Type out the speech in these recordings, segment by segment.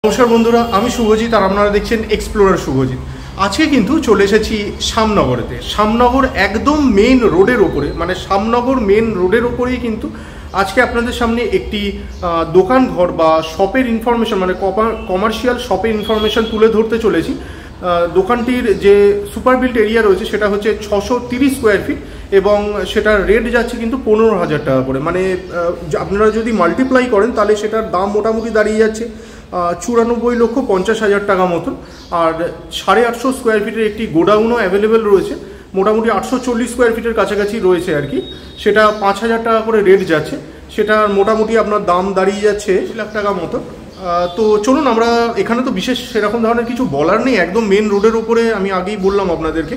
নমস্কার বন্ধুরা, আমি শুভজিৎ আর আপনারা দেখছেন এক্সপ্লোরার শুভজিৎ। আজকে কিন্তু চলে এসেছি শ্যামনগরেতে। শ্যামনগর একদম মেন রোডের ওপরে, মানে শ্যামনগর মেন রোডের ওপরেই কিন্তু আজকে আপনাদের সামনে একটি দোকান ঘর বা শপের ইনফরমেশন, মানে কমার্শিয়াল শপের ইনফরমেশন তুলে ধরতে চলেছি। দোকানটির যে সুপার বিল্ট এরিয়া রয়েছে সেটা হচ্ছে 630 স্কোয়ার ফিট এবং সেটার রেট যাচ্ছে কিন্তু 15,000 টাকা করে। মানে আপনারা যদি মাল্টিপ্লাই করেন তাহলে সেটার দাম মোটামুটি দাঁড়িয়ে যাচ্ছে 94,50,000 টাকা মতন। আর 850 স্কোয়ার ফিটের একটি গোডাউনও অ্যাভেলেবেল রয়েছে, মোটামুটি 840 স্কোয়ার ফিটের কাছাকাছি রয়েছে আর কি। সেটা 5,000 টাকা করে রেট যাচ্ছে, সেটার মোটামুটি আপনার দাম দাঁড়িয়ে যাচ্ছে 1 লাখ টাকা মতো। তো চলুন, আমরা এখানে তো বিশেষ সেরকম ধরনের কিছু বলার নেই, একদম মেন রোডের উপরে, আমি আগেই বললাম আপনাদেরকে।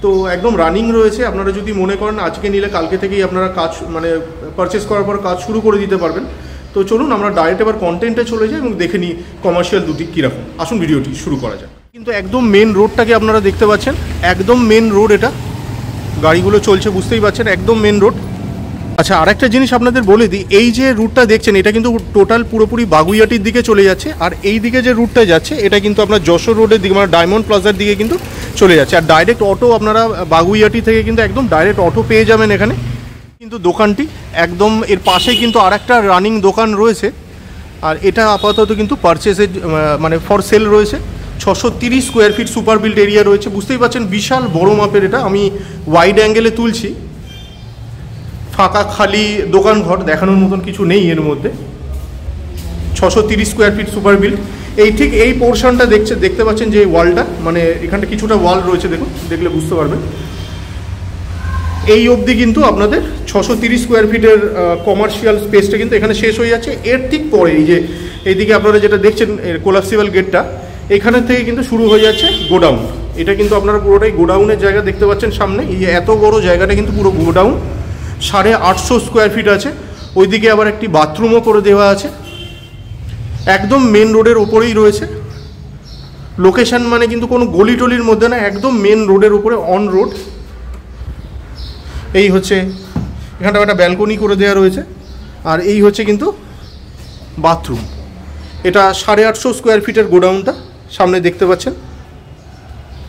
তো একদম রানিং রয়েছে, আপনারা যদি মনে করেন আজকে নিলে কালকে থেকেই আপনারা কাজ, মানে পারচেস করার পর কাজ শুরু করে দিতে পারবেন। তো চলুন আমরা ডাইরেক্ট এবার কন্টেন্টে চলে যাই এবং দেখে নিই কমার্শিয়াল দুটি কীরকম। আসুন ভিডিওটি শুরু করা যায়। কিন্তু একদম মেন রোডটাকে আপনারা দেখতে পাচ্ছেন, একদম মেন রোড, এটা গাড়িগুলো চলছে বুঝতেই পারছেন, একদম মেন রোড। আচ্ছা, আরেকটা জিনিস আপনাদের বলে দিই, এই যে রুটটা দেখছেন এটা কিন্তু টোটাল পুরোপুরি বাগুইয়াটির দিকে চলে যাচ্ছে। আর এই দিকে যে রুটটা যাচ্ছে এটা কিন্তু আপনার যশোর রোডের দিকে, মানে ডায়মন্ড প্লাজার দিকে কিন্তু চলে যাচ্ছে। আর ডাইরেক্ট অটো আপনারা বাগুইয়াটি থেকে কিন্তু একদম ডাইরেক্ট অটো পেয়ে যাবেন এখানে। কিন্তু দোকানটি একদম এর পাশেই কিন্তু আরেকটা রানিং দোকান রয়েছে, আর এটা আপাতত কিন্তু পারচেসের, মানে ফর সেল রয়েছে। 630 square feet super built area রয়েছে, বুঝতেই পারছেন বিশাল বড় মাপের। এটা আমি ওয়াইড অ্যাঙ্গেলে তুলছি, ফাঁকা খালি দোকান ঘর দেখানোর মতন কিছু নেই এর মধ্যে। 630 স্কোয়ার ফিট সুপার বিল্ট। এই ঠিক এই পোর্শনটা দেখতে পাচ্ছেন যে ওয়ালটা, মানে এখানটা কিছুটা ওয়াল রয়েছে, দেখুন, দেখলে বুঝতে পারবেন। এই অবধি কিন্তু আপনাদের 630 স্কোয়ার ফিটের কমার্শিয়াল স্পেসটা কিন্তু এখানে শেষ হয়ে যাচ্ছে। এর ঠিক পরে এই যে এইদিকে আপনারা যেটা দেখছেন কোলাপসিবল গেটটা, এখানের থেকে কিন্তু শুরু হয়ে যাচ্ছে গোডাউন। এটা কিন্তু আপনারা পুরোটাই গোডাউনের জায়গা দেখতে পাচ্ছেন সামনে। এই এত বড় জায়গাটা কিন্তু পুরো গোডাউন, 850 স্কোয়ার ফিট আছে। ওইদিকে আবার একটি বাথরুমও করে দেওয়া আছে, একদম মেন রোডের ওপরেই রয়েছে। লোকেশন মানে কিন্তু কোনো গলি টলির মধ্যে না, একদম মেন রোডের উপরে, অন রোড। এই হচ্ছে এখানটা একটা ব্যালকনি করে দেওয়া রয়েছে, আর এই হচ্ছে কিন্তু বাথরুম। এটা 850 স্কোয়ার ফিটের গোডাউনটা সামনে দেখতে পাচ্ছেন,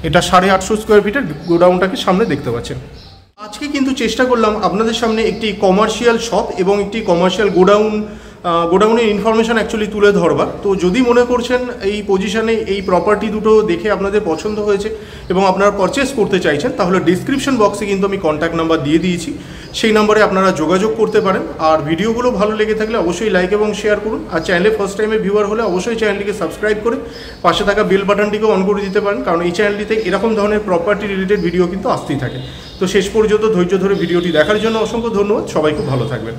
এটা 850 স্কোয়ার ফিটের গোডাউনটাকে সামনে দেখতে পাচ্ছেন। আজকে কিন্তু চেষ্টা করলাম আপনাদের সামনে একটি কমার্শিয়াল শপ এবং একটি কমার্শিয়াল গোডাউনের ইনফরমেশান অ্যাকচুয়ালি তুলে ধরবার। তো যদি মনে করছেন এই পজিশানে এই প্রপার্টি দুটো দেখে আপনাদের পছন্দ হয়েছে এবং আপনারা পারচেস করতে চাইছেন, তাহলে ডিসক্রিপশন বক্সে কিন্তু আমি কন্ট্যাক্ট নাম্বার দিয়ে দিয়েছি, সেই নাম্বারে আপনারা যোগাযোগ করতে পারেন। আর ভিডিওগুলো ভালো লেগে থাকলে অবশ্যই লাইক এবং শেয়ার করুন। আর চ্যানেলে ফার্স্ট টাইমে ভিউয়ার হলে অবশ্যই চ্যানেলটিকে সাবস্ক্রাইব করে পাশে থাকা বেল বাটনটিকে অন করে দিতে পারেন, কারণ এই চ্যানেলটিতে এরকম ধরনের প্রপার্টি রিলেটেড ভিডিও কিন্তু আসতেই থাকে। তো শেষ পর্যন্ত ধৈর্য ধরে ভিডিওটি দেখার জন্য অসংখ্য ধন্যবাদ। সবাই খুব ভালো থাকবেন।